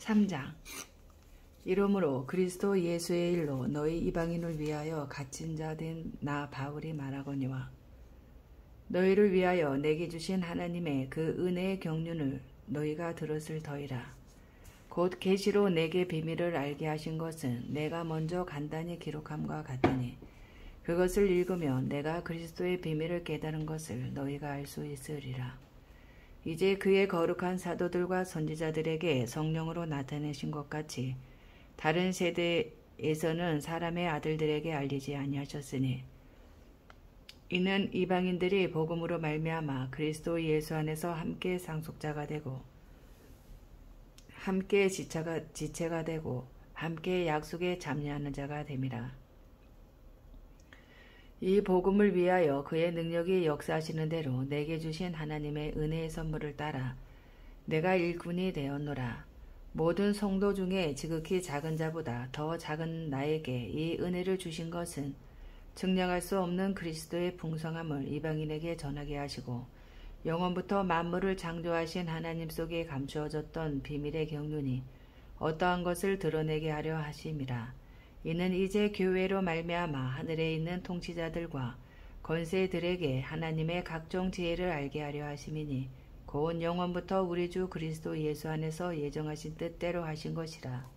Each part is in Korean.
3장. 이러므로 그리스도 예수의 일로 너희 이방인을 위하여 갇힌 자 된 나 바울이 말하거니와 너희를 위하여 내게 주신 하나님의 그 은혜의 경륜을 너희가 들었을 터이라. 곧 계시로 내게 비밀을 알게 하신 것은 내가 먼저 간단히 기록함과 같으니 그것을 읽으면 내가 그리스도의 비밀을 깨달은 것을 너희가 알 수 있으리라. 이제 그의 거룩한 사도들과 선지자들에게 성령으로 나타내신 것 같이 다른 세대에서는 사람의 아들들에게 알리지 아니하셨으니 이는 이방인들이 복음으로 말미암아 그리스도 예수 안에서 함께 상속자가 되고 함께 지체가 되고 함께 약속에 참여하는 자가 됨이라. 이 복음을 위하여 그의 능력이 역사하시는 대로 내게 주신 하나님의 은혜의 선물을 따라 내가 일꾼이 되었노라. 모든 성도 중에 지극히 작은 자보다 더 작은 나에게 이 은혜를 주신 것은 증량할 수 없는 그리스도의 풍성함을 이방인에게 전하게 하시고 영원부터 만물을 창조하신 하나님 속에 감추어졌던 비밀의 경륜이 어떠한 것을 드러내게 하려 하심이라. 이는 이제 교회로 말미암아 하늘에 있는 통치자들과 권세들에게 하나님의 각종 지혜를 알게 하려 하심이니 곧 영원부터 우리 주 그리스도 예수 안에서 예정하신 뜻대로 하신 것이라.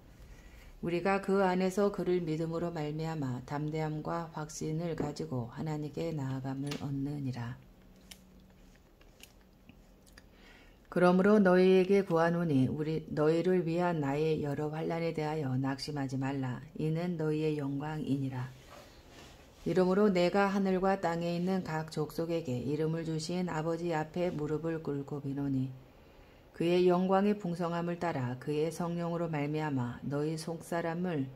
우리가 그 안에서 그를 믿음으로 말미암아 담대함과 확신을 가지고 하나님께 나아감을 얻느니라. 그러므로 너희에게 구하노니 너희를 위한 나의 여러 환난에 대하여 낙심하지 말라. 이는 너희의 영광이니라. 이러므로 내가 하늘과 땅에 있는 각 족속에게 이름을 주신 아버지 앞에 무릎을 꿇고 비노니 그의 영광의 풍성함을 따라 그의 성령으로 말미암아 너희 속사람을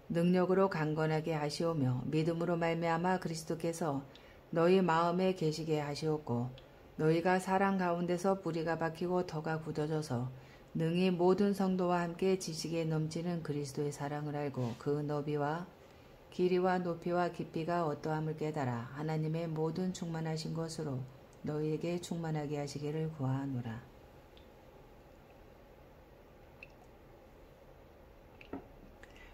능력으로 강건하게 하시오며 믿음으로 말미암아 그리스도께서 너희 마음에 계시게 하시옵고 너희가 사랑 가운데서 뿌리가 박히고 터가 굳어져서 능히 모든 성도와 함께 지식에 넘치는 그리스도의 사랑을 알고 그 너비와 길이와 높이와 깊이가 어떠함을 깨달아 하나님의 모든 충만하신 것으로 너희에게 충만하게 하시기를 구하노라.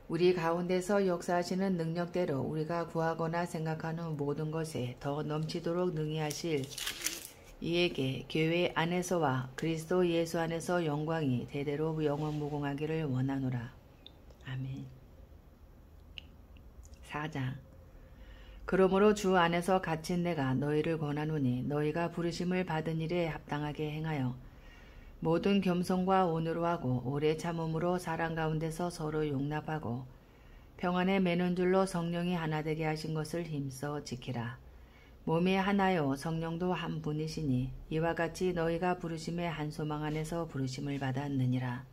우리 가운데서 역사하시는 능력대로 우리가 구하거나 생각하는 모든 것에 더 넘치도록 능히 하실 이에게 교회 안에서와 그리스도 예수 안에서 영광이 대대로 영원무궁하기를 원하노라. 아멘. 4장. 그러므로 주 안에서 갇힌 내가 너희를 권하노니 너희가 부르심을 받은 일에 합당하게 행하여 모든 겸손과 온유로 하고 오래 참음으로 사랑 가운데서 서로 용납하고 평안에 매는 줄로 성령이 하나 되게 하신 것을 힘써 지키라. 몸이 하나요 성령도 한 분이시니 이와 같이 너희가 부르심의 한 소망 안에서 부르심을 받았느니라.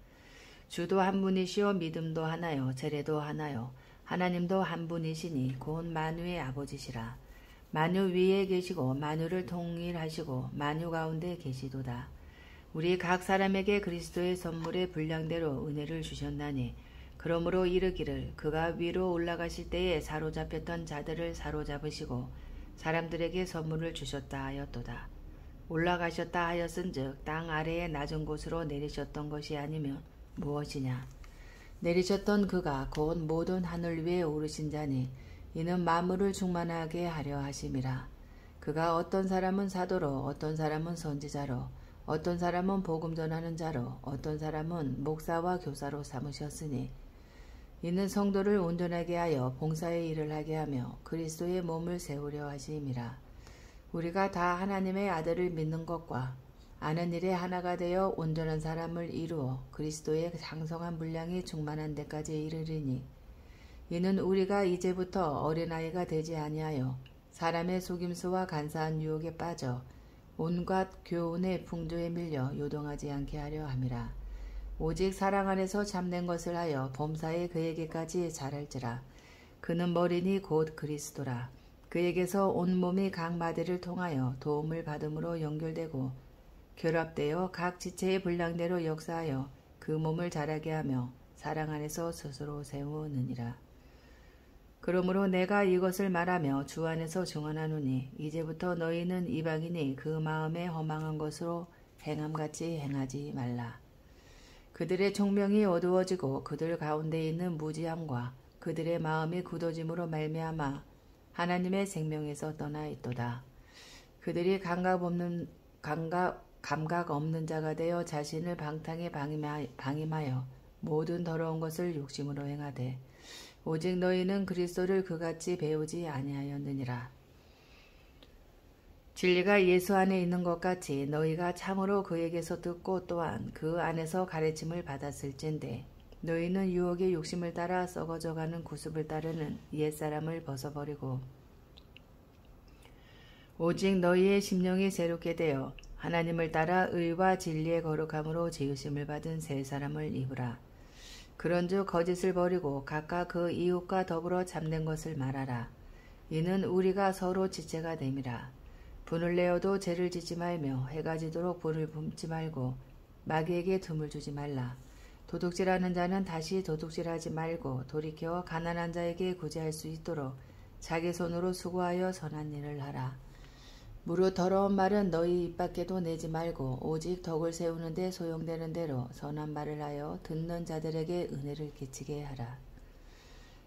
주도 한 분이시요 믿음도 하나요 세례도 하나요 하나님도 한 분이시니 곧 만유의 아버지시라. 만유 위에 계시고 만유를 통일하시고 만유 가운데 계시도다. 우리 각 사람에게 그리스도의 선물의 분량대로 은혜를 주셨나니 그러므로 이르기를 그가 위로 올라가실 때에 사로잡혔던 자들을 사로잡으시고 사람들에게 선물을 주셨다 하였도다. 올라가셨다 하였은즉 땅 아래의 낮은 곳으로 내리셨던 것이 아니면 무엇이냐. 내리셨던 그가 곧 모든 하늘 위에 오르신 자니 이는 만물을 충만하게 하려 하심이라. 그가 어떤 사람은 사도로 어떤 사람은 선지자로 어떤 사람은 복음 전하는 자로 어떤 사람은 목사와 교사로 삼으셨으니 이는 성도를 온전하게 하여 봉사의 일을 하게 하며 그리스도의 몸을 세우려 하심이라. 우리가 다 하나님의 아들을 믿는 것과 아는 일에 하나가 되어 온전한 사람을 이루어 그리스도의 장성한 분량이 충만한 데까지 이르리니 이는 우리가 이제부터 어린아이가 되지 아니하여 사람의 속임수와 간사한 유혹에 빠져 온갖 교훈의 풍조에 밀려 요동하지 않게 하려 함이라. 오직 사랑 안에서 참된 것을 하여 범사에 그에게까지 자랄지라. 그는 머리니 곧 그리스도라. 그에게서 온몸이 각 마디를 통하여 도움을 받음으로 연결되고 결합되어 각 지체의 분량대로 역사하여 그 몸을 자라게 하며 사랑 안에서 스스로 세우느니라. 그러므로 내가 이것을 말하며 주 안에서 증언하노니 이제부터 너희는 이방인이 그 마음에 허망한 것으로 행함같이 행하지 말라. 그들의 총명이 어두워지고 그들 가운데 있는 무지함과 그들의 마음이 굳어짐으로 말미암아 하나님의 생명에서 떠나 있도다. 그들이 감각 없는 자가 되어 자신을 방탕에 방임하여 모든 더러운 것을 욕심으로 행하되 오직 너희는 그리스도를 그같이 배우지 아니하였느니라. 진리가 예수 안에 있는 것 같이 너희가 참으로 그에게서 듣고 또한 그 안에서 가르침을 받았을진데 너희는 유혹의 욕심을 따라 썩어져가는 구습을 따르는 옛사람을 벗어버리고 오직 너희의 심령이 새롭게 되어 하나님을 따라 의와 진리의 거룩함으로 지으심을 받은 새 사람을 입으라. 그런즉 거짓을 버리고 각각 그 이웃과 더불어 참된 것을 말하라. 이는 우리가 서로 지체가 됨이라. 분을 내어도 죄를 짓지 말며 해가 지도록 불을 뿜지 말고 마귀에게 틈을 주지 말라. 도둑질하는 자는 다시 도둑질하지 말고 돌이켜 가난한 자에게 구제할 수 있도록 자기 손으로 수고하여 선한 일을 하라. 무릇 더러운 말은 너희 입 밖에도 내지 말고 오직 덕을 세우는 데 소용되는 대로 선한 말을 하여 듣는 자들에게 은혜를 끼치게 하라.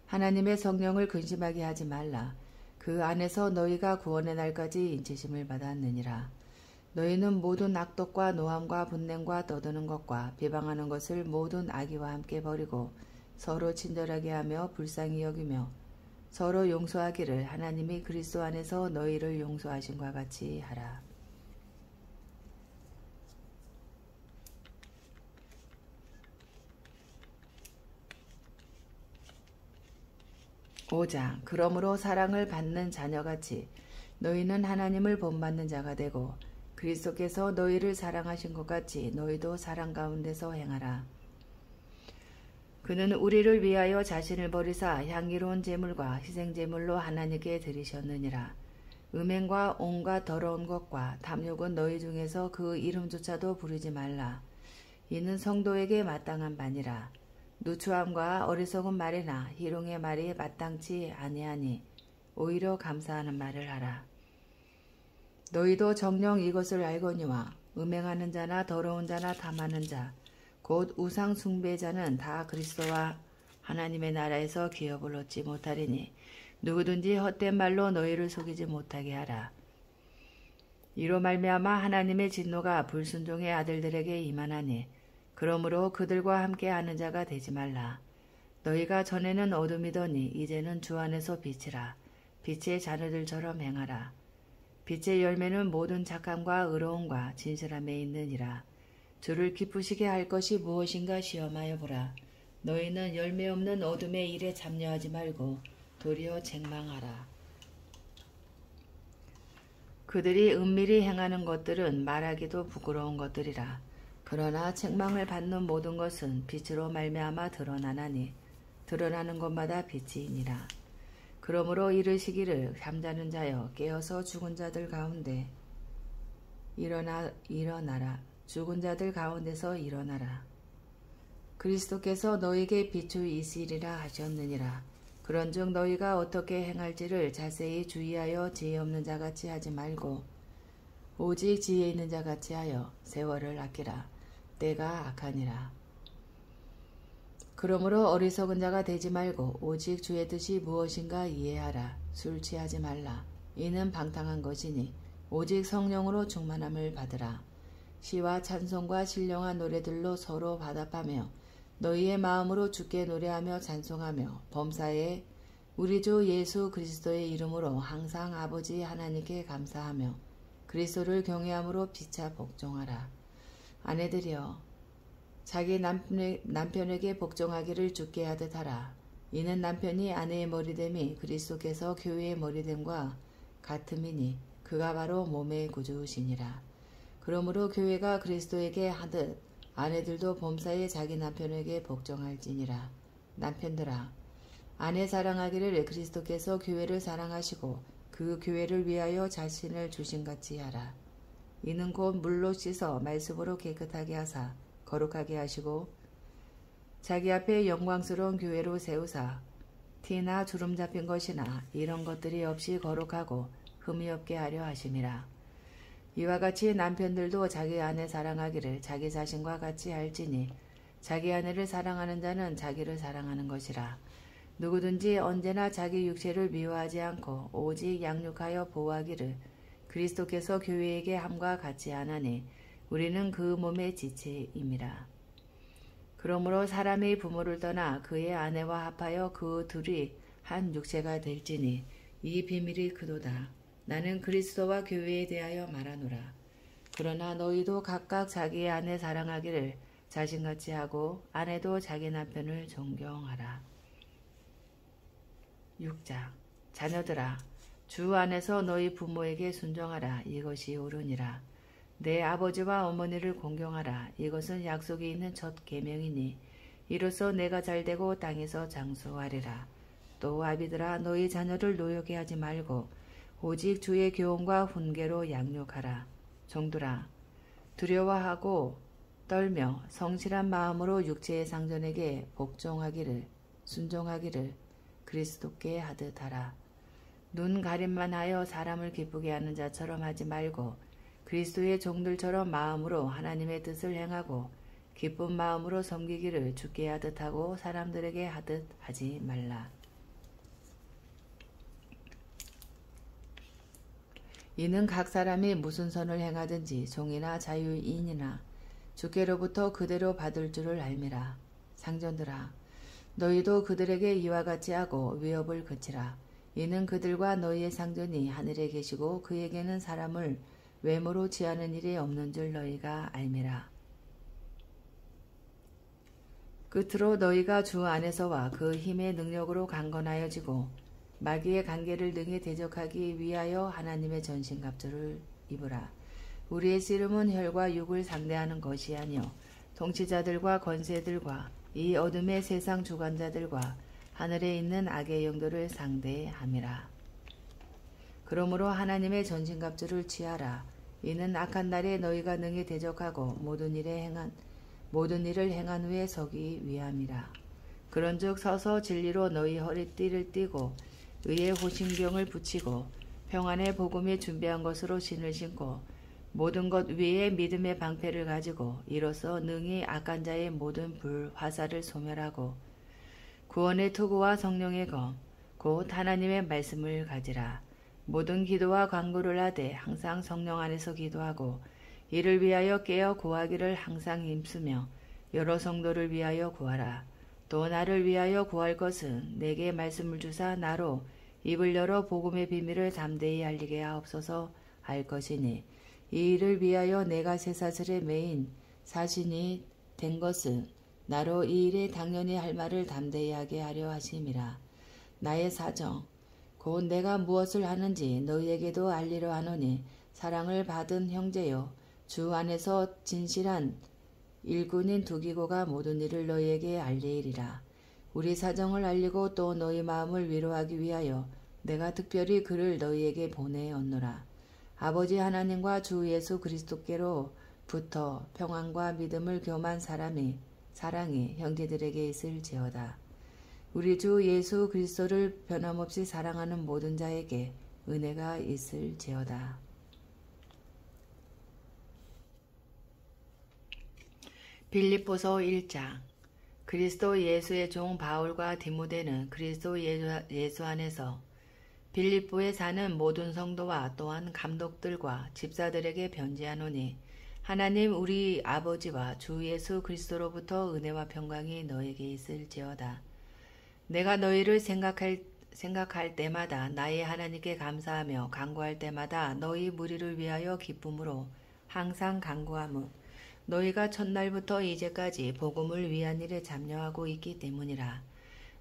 하나님의 성령을 근심하게 하지 말라. 그 안에서 너희가 구원의 날까지 인치심을 받았느니라. 너희는 모든 악독과 노함과 분냄과 떠드는 것과 비방하는 것을 모든 악의와 함께 버리고 서로 친절하게 하며 불쌍히 여기며 서로 용서하기를 하나님이 그리스도 안에서 너희를 용서하신과 같이 하라. 5장 그러므로 사랑을 받는 자녀같이 너희는 하나님을 본받는 자가 되고 그리스도께서 너희를 사랑하신 것 같이 너희도 사랑 가운데서 행하라. 그는 우리를 위하여 자신을 버리사 향기로운 제물과 희생제물로 하나님께 드리셨느니라. 음행과 온갖 더러운 것과 탐욕은 너희 중에서 그 이름조차도 부르지 말라. 이는 성도에게 마땅한 바니라. 누추함과 어리석은 말이나 희롱의 말이 마땅치 아니하니 오히려 감사하는 말을 하라. 너희도 정녕 이것을 알거니와 음행하는 자나 더러운 자나 탐하는 자 곧 우상 숭배자는 다 그리스도와 하나님의 나라에서 기업을 얻지 못하리니 누구든지 헛된 말로 너희를 속이지 못하게 하라. 이로 말미암아 하나님의 진노가 불순종의 아들들에게 임하나니 그러므로 그들과 함께 하는 자가 되지 말라. 너희가 전에는 어둠이더니 이제는 주 안에서 빛이라. 빛의 자녀들처럼 행하라. 빛의 열매는 모든 착함과 의로움과 진실함에 있느니라. 주를 기쁘시게 할 것이 무엇인가 시험하여 보라. 너희는 열매 없는 어둠의 일에 참여하지 말고 도리어 책망하라. 그들이 은밀히 행하는 것들은 말하기도 부끄러운 것들이라. 그러나 책망을 받는 모든 것은 빛으로 말미암아 드러나나니 드러나는 것마다 빛이니라. 그러므로 이르시기를 잠자는 자여 깨어서 죽은 자들 가운데 일어나라. 죽은 자들 가운데서 일어나라. 그리스도께서 너희에게 비추이시리라 하셨느니라. 그런즉 너희가 어떻게 행할지를 자세히 주의하여 지혜 없는 자같이 하지 말고 오직 지혜 있는 자같이 하여 세월을 아끼라. 때가 악하니라. 그러므로 어리석은 자가 되지 말고 오직 주의 뜻이 무엇인가 이해하라. 술 취하지 말라. 이는 방탕한 것이니 오직 성령으로 충만함을 받으라. 시와 찬송과 신령한 노래들로 서로 화답하며 너희의 마음으로 주께 노래하며 찬송하며 범사에 우리 주 예수 그리스도의 이름으로 항상 아버지 하나님께 감사하며 그리스도를 경외함으로 피차 복종하라. 아내들이여 자기 남편에게 복종하기를 주께 하듯 하라. 이는 남편이 아내의 머리됨이 그리스도께서 교회의 머리됨과 같음이니 그가 바로 몸의 구주시니라. 그러므로 교회가 그리스도에게 하듯 아내들도 범사에 자기 남편에게 복종할지니라. 남편들아 아내 사랑하기를 그리스도께서 교회를 사랑하시고 그 교회를 위하여 자신을 주신같이 하라. 이는 곧 물로 씻어 말씀으로 깨끗하게 하사 거룩하게 하시고 자기 앞에 영광스러운 교회로 세우사 티나 주름 잡힌 것이나 이런 것들이 없이 거룩하고 흠이 없게 하려 하심이라. 이와 같이 남편들도 자기 아내 사랑하기를 자기 자신과 같이 할지니 자기 아내를 사랑하는 자는 자기를 사랑하는 것이라. 누구든지 언제나 자기 육체를 미워하지 않고 오직 양육하여 보호하기를 그리스도께서 교회에게 함과 같이 하나니 우리는 그 몸의 지체임이라. 그러므로 사람이 부모를 떠나 그의 아내와 합하여 그 둘이 한 육체가 될지니 이 비밀이 크도다. 나는 그리스도와 교회에 대하여 말하노라. 그러나 너희도 각각 자기의 아내 사랑하기를 자신같이 하고 아내도 자기 남편을 존경하라. 6장 자녀들아 주 안에서 너희 부모에게 순종하라. 이것이 옳으니라. 내 아버지와 어머니를 공경하라. 이것은 약속이 있는 첫 계명이니 이로써 내가 잘되고 땅에서 장수하리라. 또 아비들아 너희 자녀를 노엽게 하지 말고 오직 주의 교훈과 훈계로 양육하라. 종들아 두려워하고 떨며 성실한 마음으로 육체의 상전에게 복종하기를 순종하기를 그리스도께 하듯 하라. 눈 가림만 하여 사람을 기쁘게 하는 자처럼 하지 말고 그리스도의 종들처럼 마음으로 하나님의 뜻을 행하고 기쁜 마음으로 섬기기를 주께 하듯 하고 사람들에게 하듯 하지 말라. 이는 각 사람이 무슨 선을 행하든지 종이나 자유인이나 주께로부터 그대로 받을 줄을 알미라. 상전들아 너희도 그들에게 이와 같이 하고 위협을 그치라. 이는 그들과 너희의 상전이 하늘에 계시고 그에게는 사람을 외모로 취하는 일이 없는 줄 너희가 알미라. 끝으로 너희가 주 안에서와 그 힘의 능력으로 강건하여지고 마귀의 관계를 능히 대적하기 위하여 하나님의 전신갑주를 입으라. 우리의 씨름은 혈과 육을 상대하는 것이 아니요 통치자들과 권세들과 이 어둠의 세상 주관자들과 하늘에 있는 악의 영들을 상대함이라. 그러므로 하나님의 전신갑주를 취하라. 이는 악한 날에 너희가 능히 대적하고 모든 일을 행한 후에 서기 위함이라. 그런즉 서서 진리로 너희 허리띠를 띠고 의의 호심경을 붙이고 평안의 복음이 준비한 것으로 신을 신고 모든 것 위에 믿음의 방패를 가지고 이로써 능히 악한 자의 모든 불 화살을 소멸하고 구원의 투구와 성령의 검 곧 하나님의 말씀을 가지라. 모든 기도와 간구를 하되 항상 성령 안에서 기도하고 이를 위하여 깨어 구하기를 항상 힘쓰며 여러 성도를 위하여 구하라. 또 나를 위하여 구할 것은 내게 말씀을 주사 나로 입을 열어 복음의 비밀을 담대히 알리게 하옵소서 할 것이니 이 일을 위하여 내가 쇠사슬에 매인 사신이 된 것은 나로 이 일에 당연히 할 말을 담대히 하게 하려 하심이라. 나의 사정 곧 내가 무엇을 하는지 너희에게도 알리려 하노니 사랑을 받은 형제여 주 안에서 진실한 일꾼인 두기고가 모든 일을 너희에게 알리리라. 우리 사정을 알리고 또 너희 마음을 위로하기 위하여 내가 특별히 그를 너희에게 보내었노라. 아버지 하나님과 주 예수 그리스도께로부터 평안과 믿음을 교만 사랑이 형제들에게 있을지어다. 우리 주 예수 그리스도를 변함없이 사랑하는 모든 자에게 은혜가 있을지어다. 빌립보서 1장 그리스도 예수의 종 바울과 디모데는 그리스도 예수 안에서 빌립보에 사는 모든 성도와 또한 감독들과 집사들에게 편지하노니 하나님 우리 아버지와 주 예수 그리스도로부터 은혜와 평강이 너에게 있을지어다. 내가 너희를 생각할 때마다 나의 하나님께 감사하며 간구할 때마다 너희 무리를 위하여 기쁨으로 항상 간구하며 너희가 첫날부터 이제까지 복음을 위한 일에 참여하고 있기 때문이라.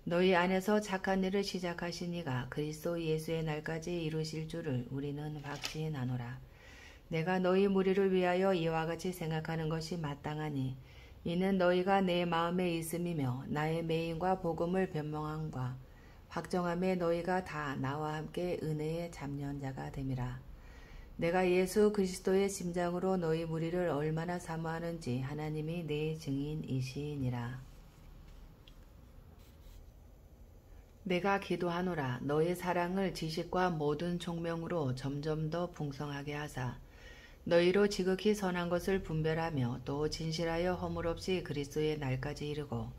너희 안에서 착한 일을 시작하신 이가 그리스도 예수의 날까지 이루실 줄을 우리는 확신하노라. 내가 너희 무리를 위하여 이와 같이 생각하는 것이 마땅하니 이는 너희가 내 마음에 있음이며 나의 매임과 복음을 변명함과 확정함에 너희가 다 나와 함께 은혜의 참여자가 됨이라. 내가 예수 그리스도의 심장으로 너희 무리를 얼마나 사모하는지 하나님이 내 증인이시니라. 내가 기도하노라. 너희 사랑을 지식과 모든 총명으로 점점 더 풍성하게 하사 너희로 지극히 선한 것을 분별하며 또 진실하여 허물 없이 그리스도의 날까지 이르고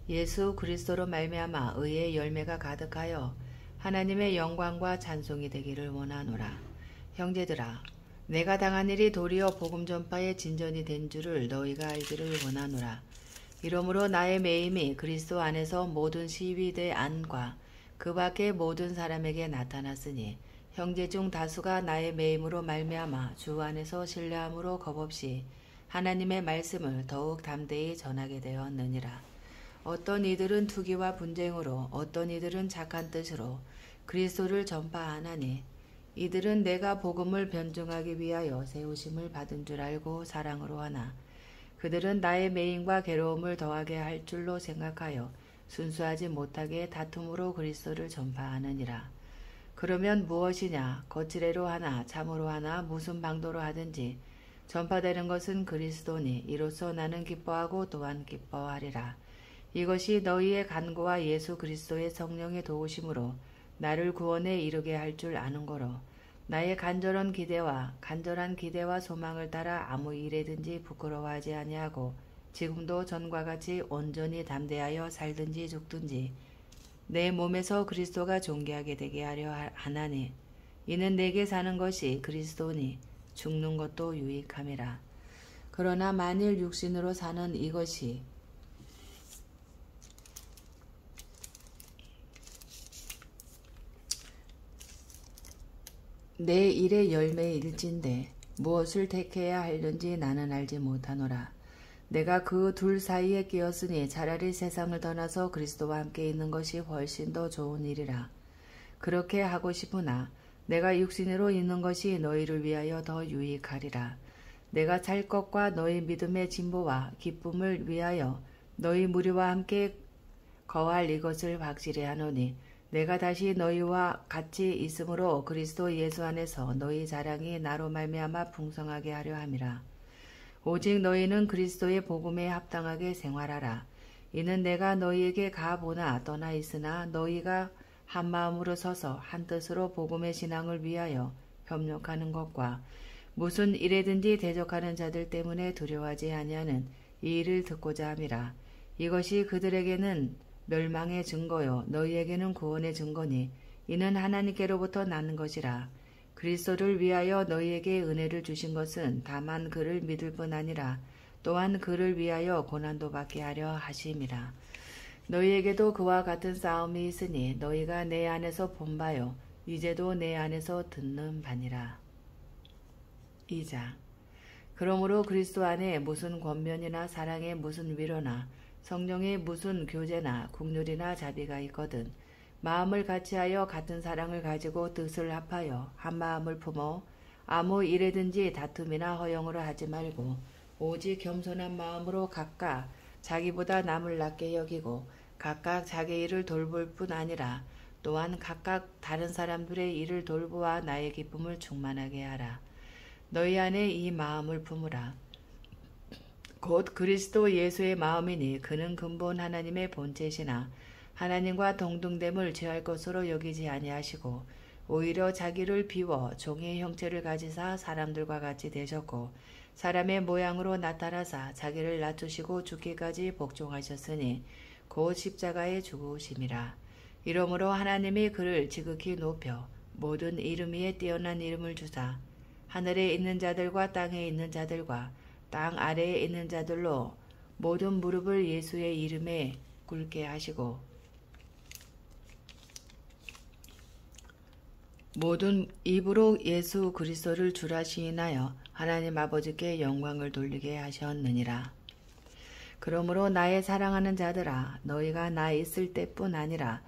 예수 그리스도로 말미암아 의의 열매가 가득하여 하나님의 영광과 찬송이 되기를 원하노라. 형제들아, 내가 당한 일이 도리어 복음 전파의 진전이 된 줄을 너희가 알기를 원하노라. 이러므로 나의 매임이 그리스도 안에서 모든 시위대 안과 그 밖의 모든 사람에게 나타났으니 형제 중 다수가 나의 매임으로 말미암아 주 안에서 신뢰함으로 겁없이 하나님의 말씀을 더욱 담대히 전하게 되었느니라. 어떤 이들은 투기와 분쟁으로 어떤 이들은 착한 뜻으로 그리스도를 전파하나니 이들은 내가 복음을 변증하기 위하여 세우심을 받은 줄 알고 사랑으로 하나 그들은 나의 매임과 괴로움을 더하게 할 줄로 생각하여 순수하지 못하게 다툼으로 그리스도를 전파하느니라. 그러면 무엇이냐? 거칠애로 하나 참으로 하나 무슨 방도로 하든지 전파되는 것은 그리스도니 이로써 나는 기뻐하고 또한 기뻐하리라. 이것이 너희의 간구와 예수 그리스도의 성령의 도우심으로 나를 구원에 이르게 할 줄 아는 거로 나의 간절한 기대와 소망을 따라 아무 일에든지 부끄러워하지 아니하고 지금도 전과 같이 온전히 담대하여 살든지 죽든지 내 몸에서 그리스도가 존귀하게 되게 하려 하나니 이는 내게 사는 것이 그리스도니 죽는 것도 유익함이라. 그러나 만일 육신으로 사는 이것이 내 일의 열매일진데 무엇을 택해야 하려는지 나는 알지 못하노라. 내가 그 둘 사이에 끼었으니 차라리 세상을 떠나서 그리스도와 함께 있는 것이 훨씬 더 좋은 일이라. 그렇게 하고 싶으나 내가 육신으로 있는 것이 너희를 위하여 더 유익하리라. 내가 살 것과 너희 믿음의 진보와 기쁨을 위하여 너희 무리와 함께 거할 이것을 확실히 하노니 내가 다시 너희와 같이 있으므로 그리스도 예수 안에서 너희 자랑이 나로 말미암아 풍성하게 하려 함이라. 오직 너희는 그리스도의 복음에 합당하게 생활하라. 이는 내가 너희에게 가보나 떠나 있으나 너희가 한 마음으로 서서 한 뜻으로 복음의 신앙을 위하여 협력하는 것과 무슨 일에든지 대적하는 자들 때문에 두려워하지 아니하는 이 일을 듣고자 함이라. 이것이 그들에게는 멸망의 증거요 너희에게는 구원의 증거니 이는 하나님께로부터 나는 것이라. 그리스도를 위하여 너희에게 은혜를 주신 것은 다만 그를 믿을 뿐 아니라 또한 그를 위하여 고난도 받게 하려 하심이라. 너희에게도 그와 같은 싸움이 있으니 너희가 내 안에서 본 바요 이제도 내 안에서 듣는 바니라. 2장. 그러므로 그리스도 안에 무슨 권면이나 사랑에 무슨 위로나 성령의 무슨 교제나 국률이나 자비가 있거든 마음을 같이하여 같은 사랑을 가지고 뜻을 합하여 한 마음을 품어 아무 일에든지 다툼이나 허영으로 하지 말고 오직 겸손한 마음으로 각각 자기보다 남을 낮게 여기고 각각 자기 일을 돌볼 뿐 아니라 또한 각각 다른 사람들의 일을 돌보아 나의 기쁨을 충만하게 하라. 너희 안에 이 마음을 품으라. 곧 그리스도 예수의 마음이니 그는 근본 하나님의 본체시나 하나님과 동등됨을 취할 것으로 여기지 아니하시고 오히려 자기를 비워 종의 형체를 가지사 사람들과 같이 되셨고 사람의 모양으로 나타나사 자기를 낮추시고 죽기까지 복종하셨으니 곧 십자가에 죽으심이라. 이러므로 하나님이 그를 지극히 높여 모든 이름 위에 뛰어난 이름을 주사 하늘에 있는 자들과 땅에 있는 자들과 땅 아래에 있는 자들로 모든 무릎을 예수의 이름에 꿇게 하시고 모든 입으로 예수 그리스도를 주라 시인하여 하나님 아버지께 영광을 돌리게 하셨느니라. 그러므로 나의 사랑하는 자들아 너희가 나 있을 때뿐 아니라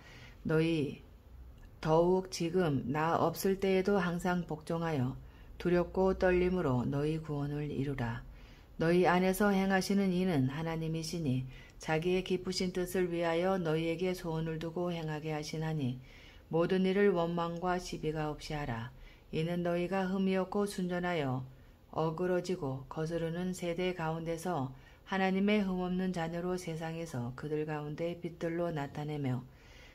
너희 더욱 지금 나 없을 때에도 항상 복종하여 두렵고 떨림으로 너희 구원을 이루라. 너희 안에서 행하시는 이는 하나님이시니 자기의 기쁘신 뜻을 위하여 너희에게 소원을 두고 행하게 하시나니 모든 일을 원망과 시비가 없이 하라. 이는 너희가 흠이 없고 순전하여 어그러지고 거스르는 세대 가운데서 하나님의 흠없는 자녀로 세상에서 그들 가운데 빛들로 나타내며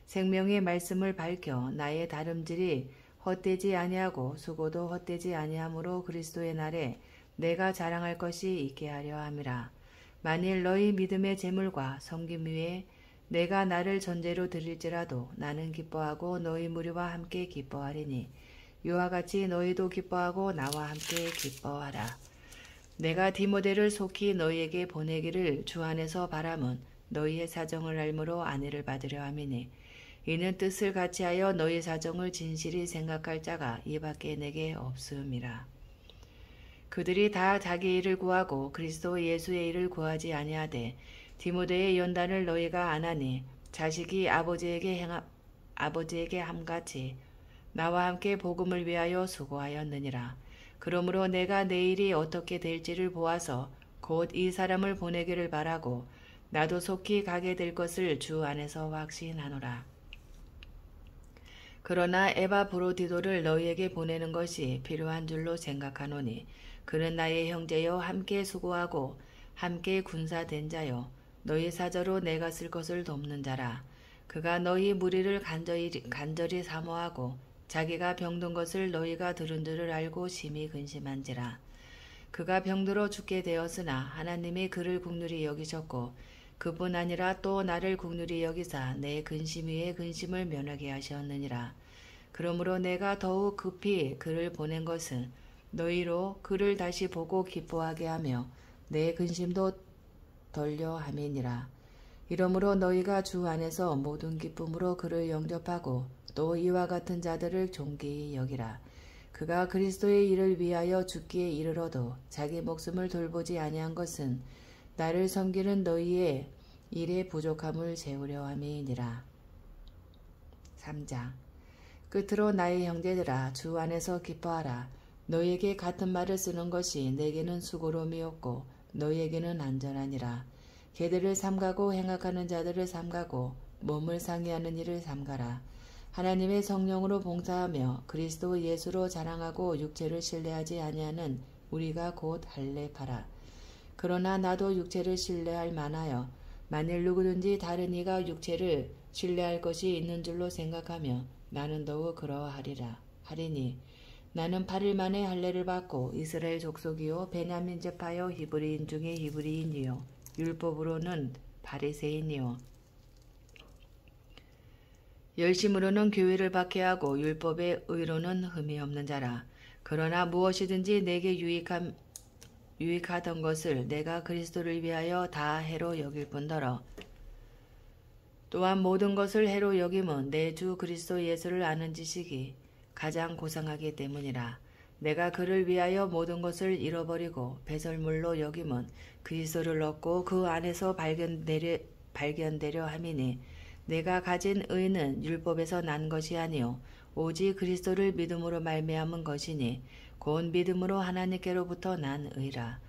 생명의 말씀을 밝혀 나의 다름질이 헛되지 아니하고 수고도 헛되지 아니하므로 그리스도의 날에 내가 자랑할 것이 있게 하려 함이라. 만일 너희 믿음의 재물과 섬김 위에 내가 나를 전제로 드릴지라도 나는 기뻐하고 너희 무리와 함께 기뻐하리니 이와 같이 너희도 기뻐하고 나와 함께 기뻐하라. 내가 디모데를 속히 너희에게 보내기를 주 안에서 바람은 너희의 사정을 알므로 안위를 받으려 함이니 이는 뜻을 같이하여 너희 사정을 진실히 생각할 자가 이밖에 내게 없음이라. 그들이 다 자기 일을 구하고 그리스도 예수의 일을 구하지 아니하되 디모데의 연단을 너희가 안하니 자식이 아버지에게 함같이 나와 함께 복음을 위하여 수고하였느니라. 그러므로 내가 내일이 어떻게 될지를 보아서 곧 이 사람을 보내기를 바라고 나도 속히 가게 될 것을 주 안에서 확신하노라. 그러나 에바브로디도를 너희에게 보내는 것이 필요한 줄로 생각하노니 그는 나의 형제여 함께 수고하고 함께 군사된 자요 너희 사저로 내가 쓸 것을 돕는 자라. 그가 너희 무리를 간절히 사모하고 자기가 병든 것을 너희가 들은 줄을 알고 심히 근심한지라. 그가 병들어 죽게 되었으나 하나님이 그를 긍휼히 여기셨고 그뿐 아니라 또 나를 긍휼히 여기사 내 근심 위에 근심을 면하게 하셨느니라. 그러므로 내가 더욱 급히 그를 보낸 것은 너희로 그를 다시 보고 기뻐하게 하며 내 근심도 덜려 함이니라. 이러므로 너희가 주 안에서 모든 기쁨으로 그를 영접하고 또 이와 같은 자들을 존귀히 여기라. 그가 그리스도의 일을 위하여 죽기에 이르러도 자기 목숨을 돌보지 아니한 것은 나를 섬기는 너희의 일의 부족함을 채우려 함이니라. 3장. 끝으로 나의 형제들아 주 안에서 기뻐하라. 너희에게 같은 말을 쓰는 것이 내게는 수고로움이었고 너희에게는 안전하니라. 개들을 삼가고 행악하는 자들을 삼가고 몸을 상해하는 일을 삼가라. 하나님의 성령으로 봉사하며 그리스도 예수로 자랑하고 육체를 신뢰하지 아니하는 우리가 곧 할례하라. 그러나 나도 육체를 신뢰할 만하여 만일 누구든지 다른 이가 육체를 신뢰할 것이 있는 줄로 생각하며 나는 더욱 그러하리라. 하리니 나는 8일 만에 할례를 받고 이스라엘 족속이요 베냐민 지파요 히브리인 중에 히브리인이요 율법으로는 바리새인이요 열심으로는 교회를 박해하고 율법의 의로는 흠이 없는 자라. 그러나 무엇이든지 내게 유익하던 것을 내가 그리스도를 위하여 다 해로 여길 뿐더러 또한 모든 것을 해로 여김은 내 주 그리스도 예수를 아는 지식이 가장 고상하기 때문이라. 내가 그를 위하여 모든 것을 잃어버리고 배설물로 여김은 그리스도를 얻고 그 안에서 발견되려 함이니 내가 가진 의는 율법에서 난 것이 아니요 오직 그리스도를 믿음으로 말미암은 것이니 곧 믿음으로 하나님께로부터 난 의라.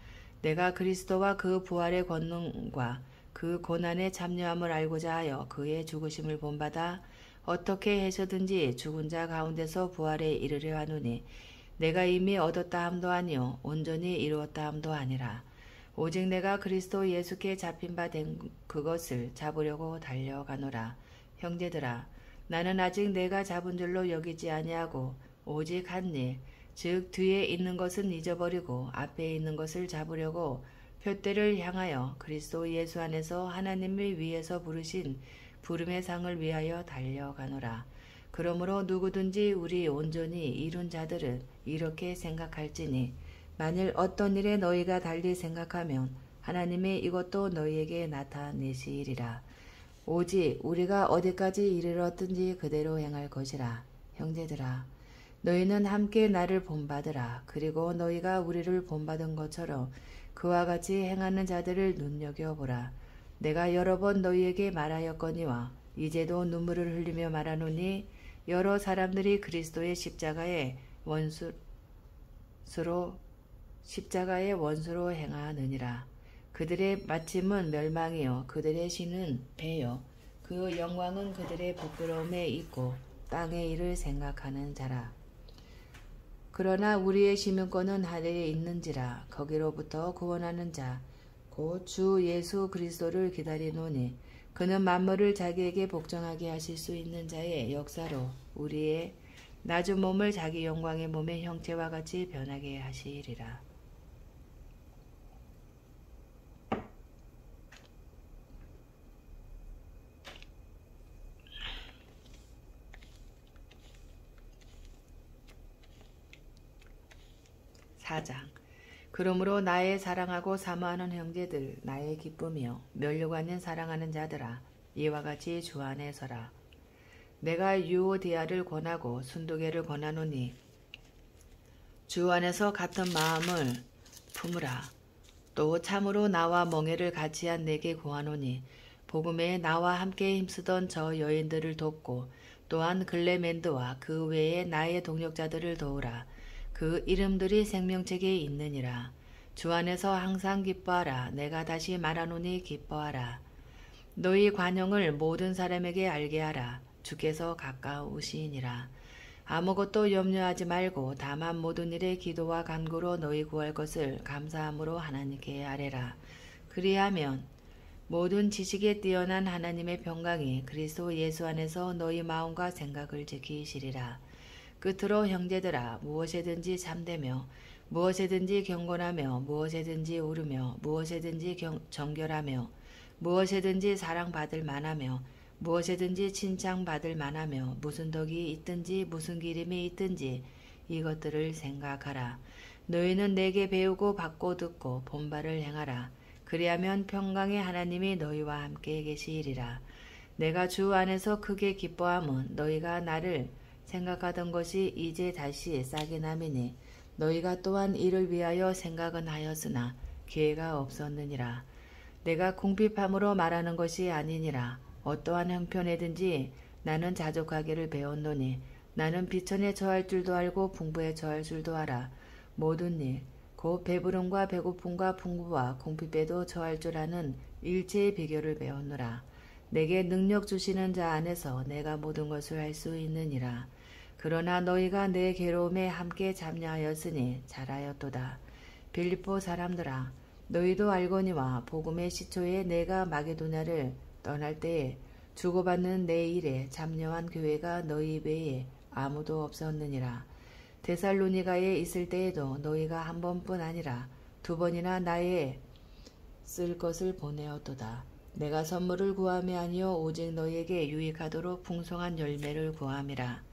내가 그리스도와 그 부활의 권능과 그 고난에 참여함을 알고자 하여 그의 죽으심을 본받아 어떻게 해서든지 죽은 자 가운데서 부활에 이르려 하노니 내가 이미 얻었다 함도 아니요 온전히 이루었다 함도 아니라 오직 내가 그리스도 예수께 잡힌 바 된 그것을 잡으려고 달려가노라. 형제들아 나는 아직 내가 잡은 줄로 여기지 아니하고 오직 한 일 즉 뒤에 있는 것은 잊어버리고 앞에 있는 것을 잡으려고 표대를 향하여 그리스도 예수 안에서 하나님의 위에서 부르신 부름의 상을 위하여 달려가노라. 그러므로 누구든지 우리 온전히 이룬 자들은 이렇게 생각할지니 만일 어떤 일에 너희가 달리 생각하면 하나님이 이것도 너희에게 나타내시리라. 오직 우리가 어디까지 이르렀든지 그대로 행할 것이라. 형제들아 너희는 함께 나를 본받으라. 그리고 너희가 우리를 본받은 것처럼 그와 같이 행하는 자들을 눈여겨보라. 내가 여러 번 너희에게 말하였거니와 이제도 눈물을 흘리며 말하노니 여러 사람들이 그리스도의 십자가의 원수로 행하느니라. 그들의 마침은 멸망이요 그들의 신은 배요 그 영광은 그들의 부끄러움에 있고 땅의 일을 생각하는 자라. 그러나 우리의 시민권은 하늘에 있는지라. 거기로부터 구원하는 자 곧 주 예수 그리스도를 기다리노니 그는 만물을 자기에게 복종하게 하실 수 있는 자의 역사로 우리의 낮은 몸을 자기 영광의 몸의 형체와 같이 변하게 하시리라. 사장. 그러므로 나의 사랑하고 사모하는 형제들, 나의 기쁨이여, 면류관인 사랑하는 자들아, 이와 같이 주 안에 서라. 내가 유오디아를 권하고 순두개를 권하노니 주 안에서 같은 마음을 품으라. 또 참으로 나와 멍에를 같이 한 내게 구하노니 복음에 나와 함께 힘쓰던 저 여인들을 돕고 또한 글레멘드와 그 외에 나의 동력자들을 도우라. 그 이름들이 생명책에 있느니라. 주 안에서 항상 기뻐하라. 내가 다시 말하노니 기뻐하라. 너희 관용을 모든 사람에게 알게 하라. 주께서 가까우시니라. 아무것도 염려하지 말고 다만 모든 일에 기도와 간구로 너희 구할 것을 감사함으로 하나님께 아뢰라. 그리하면 모든 지식에 뛰어난 하나님의 평강이 그리스도 예수 안에서 너희 마음과 생각을 지키시리라. 끝으로 형제들아, 무엇에든지 참되며 무엇에든지 경건하며 무엇에든지 오르며 무엇에든지 정결하며 무엇에든지 사랑받을 만하며 무엇에든지 칭찬받을 만하며 무슨 덕이 있든지 무슨 기림이 있든지 이것들을 생각하라. 너희는 내게 배우고 받고 듣고 본바를 행하라. 그리하면 평강의 하나님이 너희와 함께 계시리라. 내가 주 안에서 크게 기뻐함은 너희가 나를 생각하던 것이 이제 다시 싹이 남이니 너희가 또한 이를 위하여 생각은 하였으나 기회가 없었느니라. 내가 궁핍함으로 말하는 것이 아니니라. 어떠한 형편에든지 나는 자족하기를 배웠노니 나는 비천에 처할 줄도 알고 풍부에 처할 줄도 알아. 모든 일, 곧 배부름과 배고픔과 풍부와 궁핍에도 처할 줄 아는 일체의 비결을 배웠노라. 내게 능력 주시는 자 안에서 내가 모든 것을 할 수 있느니라. 그러나 너희가 내 괴로움에 함께 참여하였으니 잘하였도다. 빌립보 사람들아, 너희도 알거니와 복음의 시초에 내가 마게도냐를 떠날 때에 주고받는 내 일에 참여한 교회가 너희 외에 아무도 없었느니라. 데살로니가에 있을 때에도 너희가 한 번뿐 아니라 두 번이나 나의 쓸 것을 보내었도다. 내가 선물을 구함이 아니요 오직 너희에게 유익하도록 풍성한 열매를 구함이라.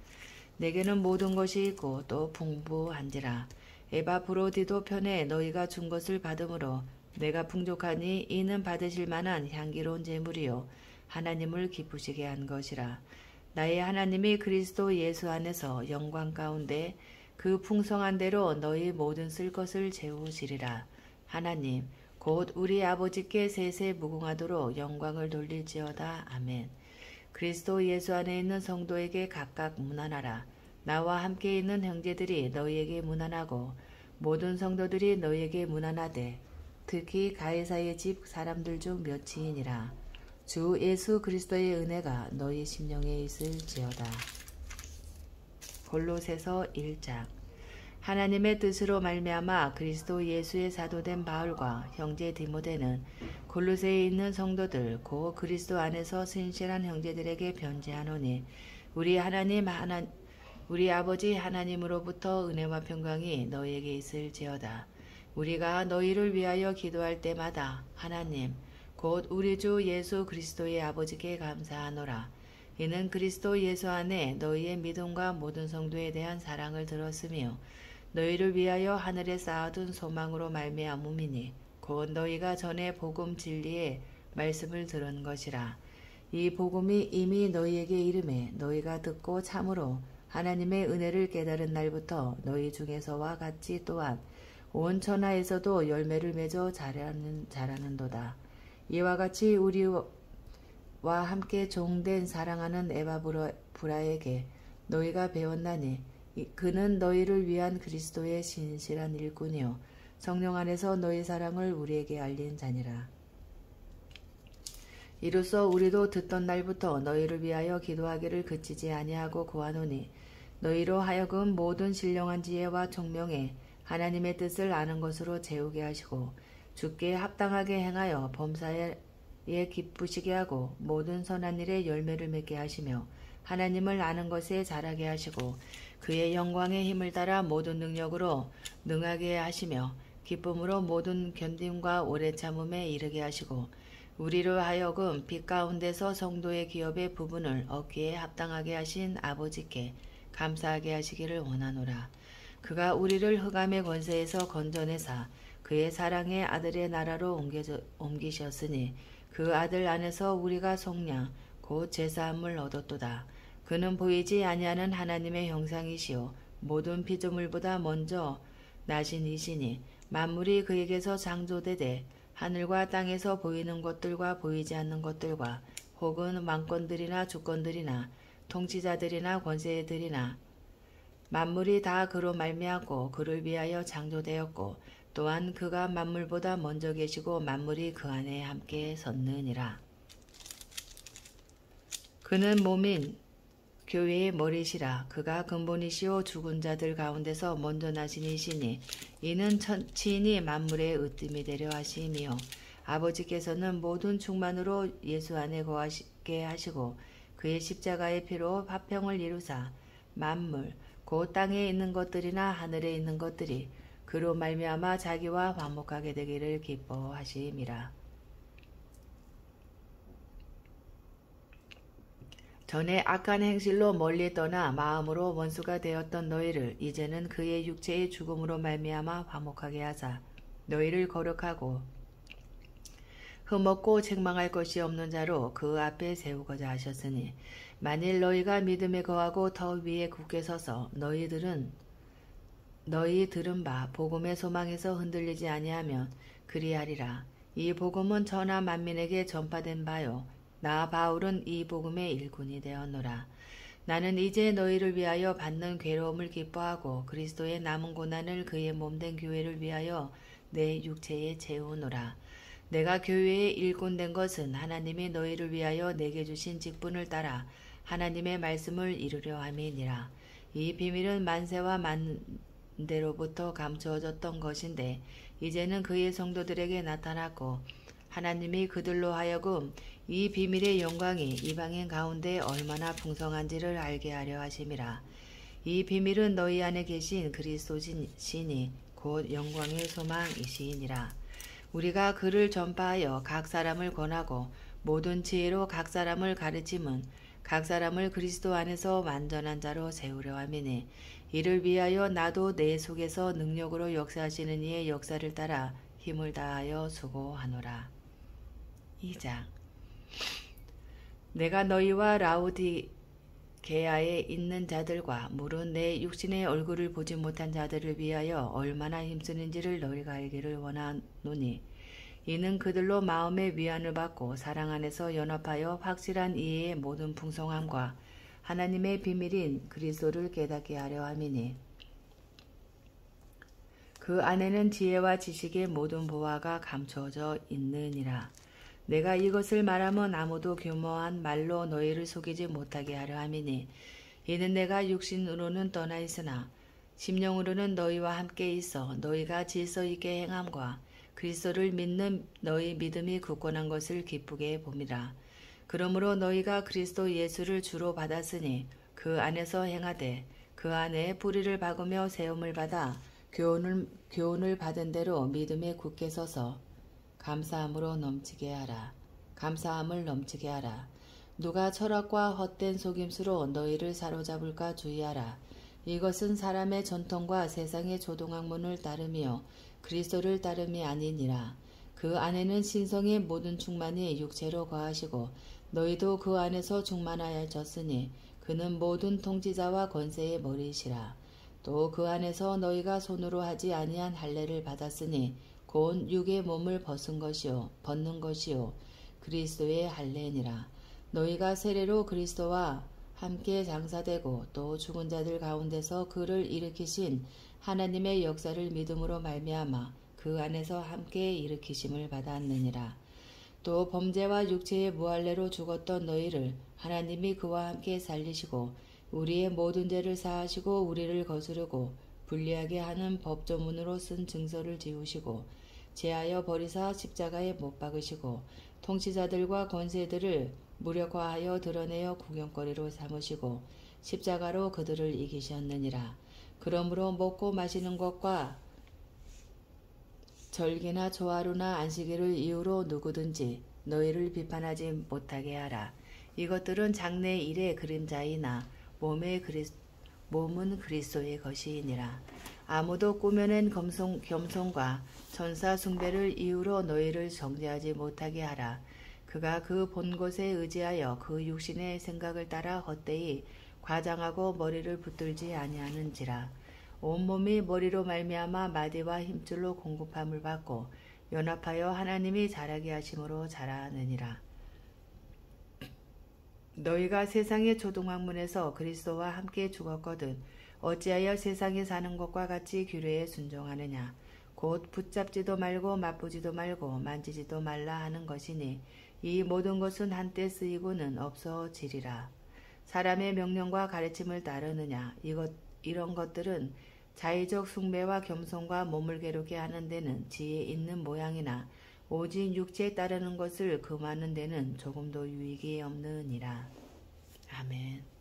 내게는 모든 것이 있고 또 풍부한지라. 에바브로디도 편에 너희가 준 것을 받음으로 내가 풍족하니 이는 받으실 만한 향기로운 제물이요 하나님을 기쁘시게 한 것이라. 나의 하나님이 그리스도 예수 안에서 영광 가운데 그 풍성한 대로 너희 모든 쓸 것을 채우시리라. 하나님 곧 우리 아버지께 세세 무궁하도록 영광을 돌릴지어다. 아멘. 그리스도 예수 안에 있는 성도에게 각각 문안하라. 나와 함께 있는 형제들이 너희에게 문안하고 모든 성도들이 너희에게 문안하되 특히 가이사의 집 사람들 중 몇이니라. 주 예수 그리스도의 은혜가 너희 심령에 있을지어다. 골로새서 1장. 하나님의 뜻으로 말미암아 그리스도 예수의 사도된 바울과 형제 디모데는 골로새에 있는 성도들 곧 그리스도 안에서 신실한 형제들에게 편지하노니 우리 아버지 하나님으로부터 은혜와 평강이 너희에게 있을지어다. 우리가 너희를 위하여 기도할 때마다 하나님 곧 우리 주 예수 그리스도의 아버지께 감사하노라. 이는 그리스도 예수 안에 너희의 믿음과 모든 성도에 대한 사랑을 들었으며 너희를 위하여 하늘에 쌓아둔 소망으로 말미암음이니 곧 너희가 전에 복음 진리의 말씀을 들은 것이라. 이 복음이 이미 너희에게 이름에 너희가 듣고 참으로 하나님의 은혜를 깨달은 날부터 너희 중에서와 같이 또한 온 천하에서도 열매를 맺어 자라는도다. 이와 같이 우리와 함께 종된 사랑하는 에바브라에게 너희가 배웠나니 그는 너희를 위한 그리스도의 신실한 일꾼이요 성령 안에서 너희 사랑을 우리에게 알린 자니라. 이로써 우리도 듣던 날부터 너희를 위하여 기도하기를 그치지 아니하고 구하노니 너희로 하여금 모든 신령한 지혜와 총명에 하나님의 뜻을 아는 것으로 채우게 하시고 주께 합당하게 행하여 범사에 기쁘시게 하고 모든 선한 일에 열매를 맺게 하시며 하나님을 아는 것에 자라게 하시고 그의 영광의 힘을 따라 모든 능력으로 능하게 하시며 기쁨으로 모든 견딤과 오래 참음에 이르게 하시고 우리로 하여금 빛 가운데서 성도의 기업의 부분을 얻기에 합당하게 하신 아버지께 감사하게 하시기를 원하노라. 그가 우리를 흑암의 권세에서 건져내사 그의 사랑의 아들의 나라로 옮기셨으니 그 아들 안에서 우리가 속량 곧 제사함을 얻었도다. 그는 보이지 아니하는 하나님의 형상이시요 모든 피조물보다 먼저 나신 이시니 만물이 그에게서 창조되되 하늘과 땅에서 보이는 것들과 보이지 않는 것들과 혹은 왕권들이나 주권들이나 통치자들이나 권세들이나 만물이 다 그로 말미암고 그를 위하여 창조되었고 또한 그가 만물보다 먼저 계시고 만물이 그 안에 함께 섰느니라. 그는 몸인 교회의 머리시라. 그가 근본이시오 죽은 자들 가운데서 먼저 나신 이시니 이는 친히 만물의 으뜸이 되려 하심이요 아버지께서는 모든 충만으로 예수 안에 거하게 하시고 그의 십자가의 피로 화평을 이루사 만물 곧 땅에 있는 것들이나 하늘에 있는 것들이 그로 말미암아 자기와 화목하게 되기를 기뻐하심이라. 전에 악한 행실로 멀리 떠나 마음으로 원수가 되었던 너희를 이제는 그의 육체의 죽음으로 말미암아 화목하게 하사 너희를 거룩하고 흠없고 책망할 것이 없는 자로 그 앞에 세우고자 하셨으니 만일 너희가 믿음에 거하고 더 위에 굳게 서서 너희 들은 바 복음의 소망에서 흔들리지 아니하면 그리하리라. 이 복음은 천하 만민에게 전파된 바요 나 바울은 이 복음의 일꾼이 되었노라. 나는 이제 너희를 위하여 받는 괴로움을 기뻐하고 그리스도의 남은 고난을 그의 몸된 교회를 위하여 내 육체에 채우노라. 내가 교회의 일꾼 된 것은 하나님이 너희를 위하여 내게 주신 직분을 따라 하나님의 말씀을 이루려 함이니라. 이 비밀은 만세와 만대로부터 감추어졌던 것인데 이제는 그의 성도들에게 나타났고 하나님이 그들로 하여금 이 비밀의 영광이 이방인 가운데 얼마나 풍성한지를 알게 하려 하심이라. 이 비밀은 너희 안에 계신 그리스도시니 곧 영광의 소망이시니라. 우리가 그를 전파하여 각 사람을 권하고 모든 지혜로 각 사람을 가르침은 각 사람을 그리스도 안에서 완전한 자로 세우려 함이니 이를 위하여 나도 내 속에서 능력으로 역사하시는 이의 역사를 따라 힘을 다하여 수고하노라. 2장 내가 너희와 라우디게아에 있는 자들과 물은 내 육신의 얼굴을 보지 못한 자들을 위하여 얼마나 힘쓰는지를 너희가 알기를 원하노니 이는 그들로 마음의 위안을 받고 사랑 안에서 연합하여 확실한 이해의 모든 풍성함과 하나님의 비밀인 그리스도를 깨닫게 하려 함이니 그 안에는 지혜와 지식의 모든 보화가 감추어져 있느니라. 내가 이것을 말하면 아무도 교모한 말로 너희를 속이지 못하게 하려 함이니 이는 내가 육신으로는 떠나 있으나 심령으로는 너희와 함께 있어 너희가 질서 있게 행함과 그리스도를 믿는 너희 믿음이 굳건한 것을 기쁘게 봄이라. 그러므로 너희가 그리스도 예수를 주로 받았으니 그 안에서 행하되 그 안에 뿌리를 박으며 세움을 받아 교훈을 받은 대로 믿음에 굳게 서서 감사함을 넘치게 하라. 누가 철학과 헛된 속임수로 너희를 사로잡을까 주의하라. 이것은 사람의 전통과 세상의 조동학문을 따름이요 그리스도를 따름이 아니니라. 그 안에는 신성의 모든 충만이 육체로 거하시고 너희도 그 안에서 충만하여졌으니 그는 모든 통치자와 권세의 머리이시라. 또 그 안에서 너희가 손으로 하지 아니한 할례를 받았으니 곧 육의 몸을 벗는 것이요 그리스도의 할례니라. 너희가 세례로 그리스도와 함께 장사되고 또 죽은 자들 가운데서 그를 일으키신 하나님의 역사를 믿음으로 말미암아 그 안에서 함께 일으키심을 받았느니라. 또 범죄와 육체의 무할례로 죽었던 너희를 하나님이 그와 함께 살리시고 우리의 모든 죄를 사하시고 우리를 거스르고 불리하게 하는 법조문으로 쓴 증서를 지우시고 제하여 버리사 십자가에 못 박으시고 통치자들과 권세들을 무력화하여 드러내어 구경거리로 삼으시고 십자가로 그들을 이기셨느니라. 그러므로 먹고 마시는 것과 절기나 조하루나 안식일을 이유로 누구든지 너희를 비판하지 못하게 하라. 이것들은 장래 일의 그림자이나 몸은 그리스도의 것이니라. 아무도 꾸며낸 겸손과 천사 숭배를 이유로 너희를 정죄하지 못하게 하라. 그가 그 본 것에 의지하여 그 육신의 생각을 따라 헛되이 과장하고 머리를 붙들지 아니하는지라. 온몸이 머리로 말미암아 마디와 힘줄로 공급함을 받고 연합하여 하나님이 자라게 하심으로 자라느니라. 너희가 세상의 초등학문에서 그리스도와 함께 죽었거든 어찌하여 세상에 사는 것과 같이 규례에 순종하느냐. 곧 붙잡지도 말고 맛보지도 말고 만지지도 말라 하는 것이니 이 모든 것은 한때 쓰이고는 없어지리라. 사람의 명령과 가르침을 따르느냐. 이런 것들은 자의적 숭배와 겸손과 몸을 괴롭게 하는 데는 지혜 있는 모양이나 오직 육체에 따르는 것을 금하는 데는 조금도 유익이 없느니라. 아멘.